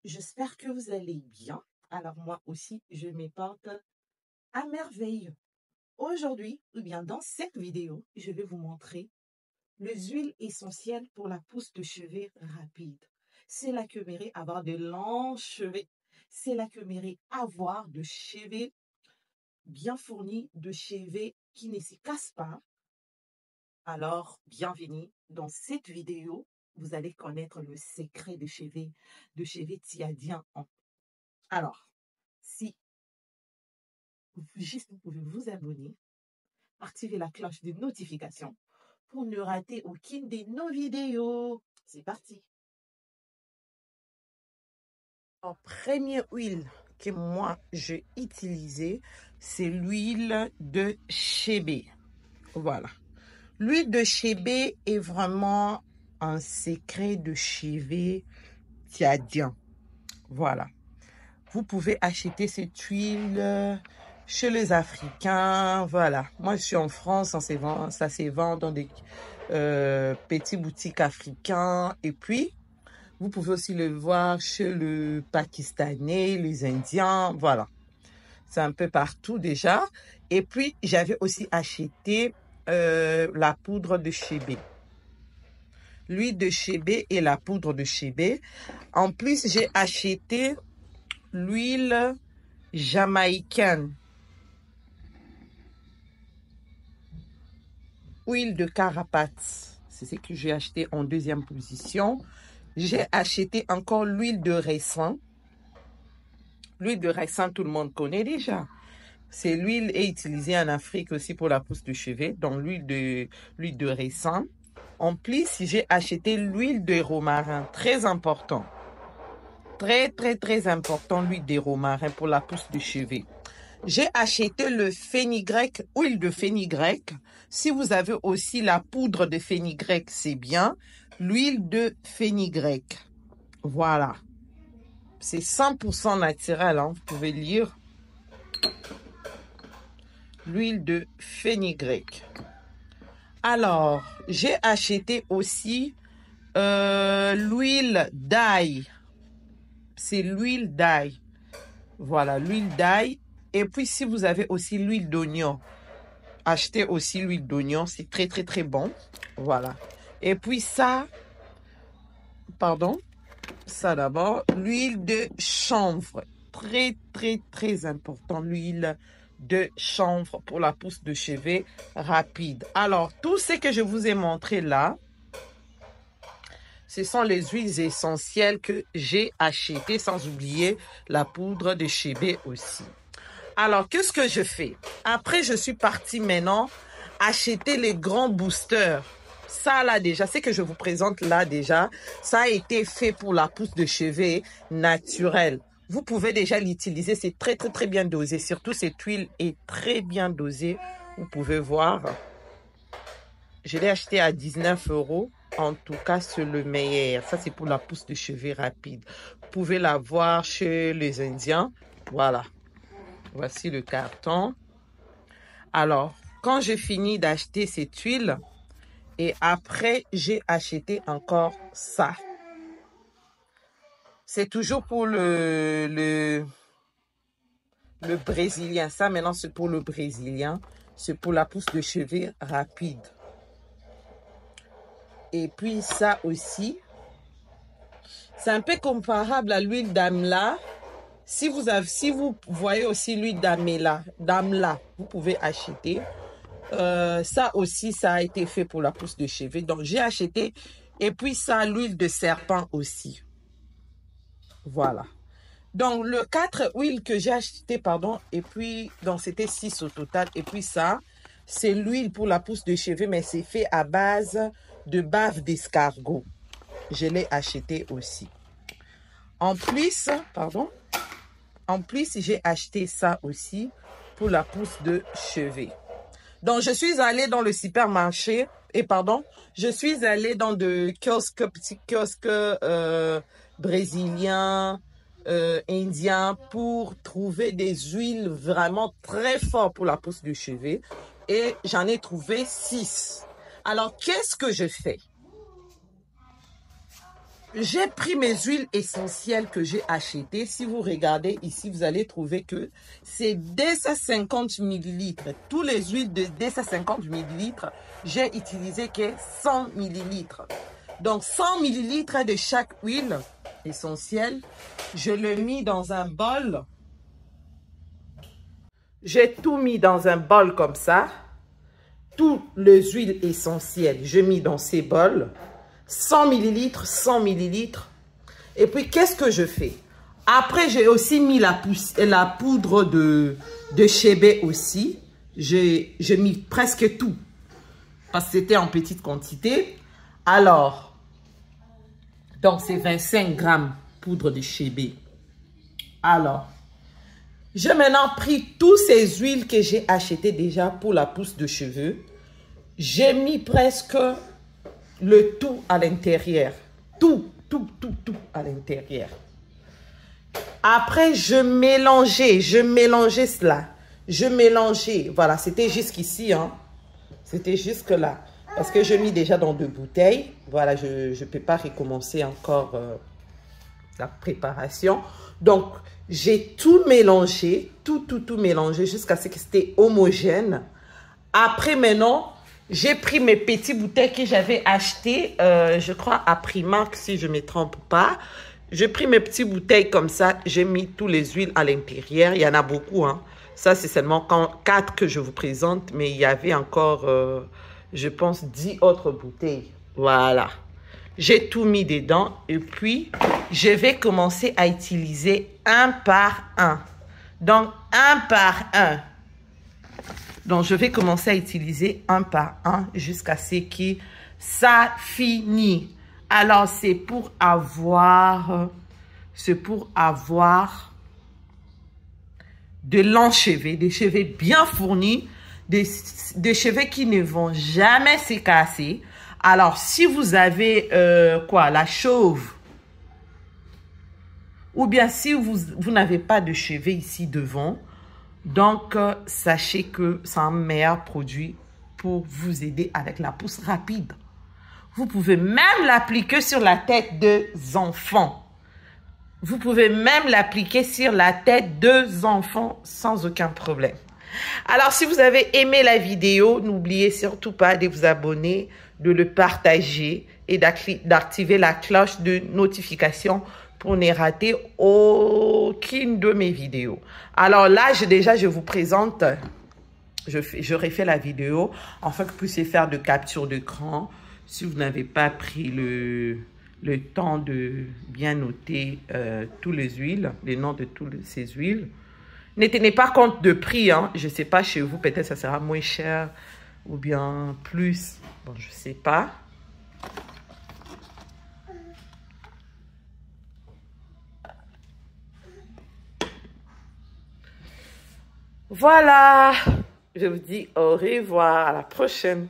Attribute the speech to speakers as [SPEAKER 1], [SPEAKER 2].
[SPEAKER 1] J'espère que vous allez bien. Alors moi aussi, je me porte à merveille. Aujourd'hui, ou bien dans cette vidéo, je vais vous montrer les huiles essentielles pour la pousse de cheveux rapide. C'est là que mérite avoir de longs cheveux. C'est là que mérite avoir de cheveux bien fournis, de cheveux qui ne se cassent pas. Alors, bienvenue dans cette vidéo. Vous allez connaître le secret de cheveux tiadiens. Alors, si juste vous pouvez vous abonner, activer la cloche de notification pour ne rater aucune de nos vidéos. C'est parti. En première huile que moi j'ai utilisée, c'est l'huile de chébé. Voilà. L'huile de chébé est vraiment un secret de cheveux tiadien. Voilà. Vous pouvez acheter cette huile chez les Africains. Voilà. Moi, je suis en France, ça se vend dans des petites boutiques africains. Et puis, vous pouvez aussi le voir chez le Pakistanais, les Indiens. Voilà. C'est un peu partout déjà. Et puis, j'avais aussi acheté la poudre de chébé. L'huile de chébé et la poudre de chébé. En plus, j'ai acheté l'huile jamaïcaine. Huile de carapace. C'est ce que j'ai acheté en deuxième position. J'ai acheté encore l'huile de raisin. L'huile de raisin, tout le monde connaît déjà. C'est l'huile est utilisée en Afrique aussi pour la pousse de cheveux. Donc l'huile de raisin. En plus, j'ai acheté l'huile de romarin. Très important. Très important, l'huile de romarin pour la pousse de cheveux. J'ai acheté le fenugrec, huile de fenugrec. Si vous avez aussi la poudre de fenugrec, c'est bien. L'huile de fenugrec. Voilà. C'est 100% naturel, hein, vous pouvez lire. L'huile de fenugrec. Alors, j'ai acheté aussi l'huile d'ail. C'est l'huile d'ail. Voilà, l'huile d'ail. Et puis, si vous avez aussi l'huile d'oignon, achetez aussi l'huile d'oignon. C'est très bon. Voilà. Et puis ça, pardon, ça d'abord, l'huile de chanvre. Très important, l'huile de chanvre pour la pousse de cheveux rapide. Alors, tout ce que je vous ai montré là, ce sont les huiles essentielles que j'ai achetées, sans oublier la poudre de chébé aussi. Alors, qu'est-ce que je fais? Après, je suis partie maintenant acheter les grands boosters. Ça, là, déjà, ce que je vous présente là, déjà, ça a été fait pour la pousse de cheveux naturelle. Vous pouvez déjà l'utiliser. C'est très bien dosé. Surtout, cette huile est très bien dosée. Vous pouvez voir. Je l'ai acheté à 19 €. En tout cas, c'est le meilleur. Ça, c'est pour la pousse de cheveux rapide. Vous pouvez la voir chez les Indiens. Voilà. Voici le carton. Alors, quand j'ai fini d'acheter cette huile, et après, j'ai acheté encore ça. C'est toujours pour le brésilien. Ça, maintenant, c'est pour le brésilien. C'est pour la pousse de cheveux rapide. Et puis, ça aussi, c'est un peu comparable à l'huile d'amla. Si vous voyez aussi l'huile d'amla, vous pouvez acheter. Ça aussi, ça a été fait pour la pousse de cheveux. Donc, j'ai acheté. Et puis ça, l'huile de serpent aussi. Voilà. Donc, le 4 huiles que j'ai acheté, pardon. Et puis, donc, c'était 6 au total. Et puis ça, c'est l'huile pour la pousse de cheveux. Mais c'est fait à base de bave d'escargot. Je l'ai acheté aussi. En plus, j'ai acheté ça aussi pour la pousse de cheveux. Donc, je suis allée dans le supermarché, je suis allée dans de petits kiosques brésiliens, indiens, pour trouver des huiles vraiment très fortes pour la pousse de cheveux. Et j'en ai trouvé 6. Alors, qu'est-ce que je fais? j'ai pris mes huiles essentielles que j'ai achetées. Si vous regardez ici, vous allez trouver que c'est 250 millilitres. Tous les huiles de 250 millilitres, j'ai utilisé que 100 millilitres. Donc 100 millilitres de chaque huile essentielle. Je le mis dans un bol. J'ai tout mis dans un bol comme ça. Toutes les huiles essentielles, je mis dans ces bols. 100 millilitres, 100 millilitres. Et puis, qu'est-ce que je fais? Après, j'ai aussi mis la poudre de chébé aussi. J'ai mis presque tout. Parce que c'était en petite quantité. Alors, donc c'est 25 grammes poudre de chébé. Alors, j'ai maintenant pris toutes ces huiles que j'ai achetées déjà pour la pousse de cheveux. J'ai mis presque le tout à l'intérieur. Tout à l'intérieur. Après, je mélangeais cela. Je mélangeais. Voilà, c'était jusqu'ici, hein. C'était jusque là. Parce que je mis déjà dans 2 bouteilles. Voilà, je ne peux pas recommencer encore la préparation. Donc, j'ai tout mélangé. Tout mélangé jusqu'à ce que c'était homogène. Après, maintenant, j'ai pris mes petites bouteilles que j'avais achetées, je crois, à Primark, si je ne me trompe pas. J'ai pris mes petites bouteilles comme ça. J'ai mis toutes les huiles à l'intérieur. Il y en a beaucoup, hein. Ça, c'est seulement 4 que je vous présente. Mais il y avait encore, je pense, 10 autres bouteilles. Voilà. J'ai tout mis dedans. Et puis, je vais commencer à utiliser un par un. Donc, un par un. Donc, je vais commencer à utiliser un par un jusqu'à ce que ça finisse. Alors, c'est pour avoir de longs cheveux, des cheveux bien fournis, des cheveux qui ne vont jamais se casser. Alors, si vous avez la chauve, ou bien si vous n'avez pas de cheveux ici devant, donc, sachez que c'est un meilleur produit pour vous aider avec la pousse rapide. Vous pouvez même l'appliquer sur la tête des enfants. Vous pouvez même l'appliquer sur la tête des enfants sans aucun problème. Alors, si vous avez aimé la vidéo, n'oubliez surtout pas de vous abonner, de le partager et d'activer la cloche de notification pour ne rater aucune de mes vidéos. Alors là, je vous présente, je refais la vidéo afin que vous puissiez faire de capture d'écran si vous n'avez pas pris le temps de bien noter toutes les huiles, les noms de toutes ces huiles. Ne tenez pas compte de prix, hein. Je ne sais pas chez vous, peut-être ça sera moins cher ou bien plus. Bon, je ne sais pas. Voilà, je vous dis au revoir, à la prochaine.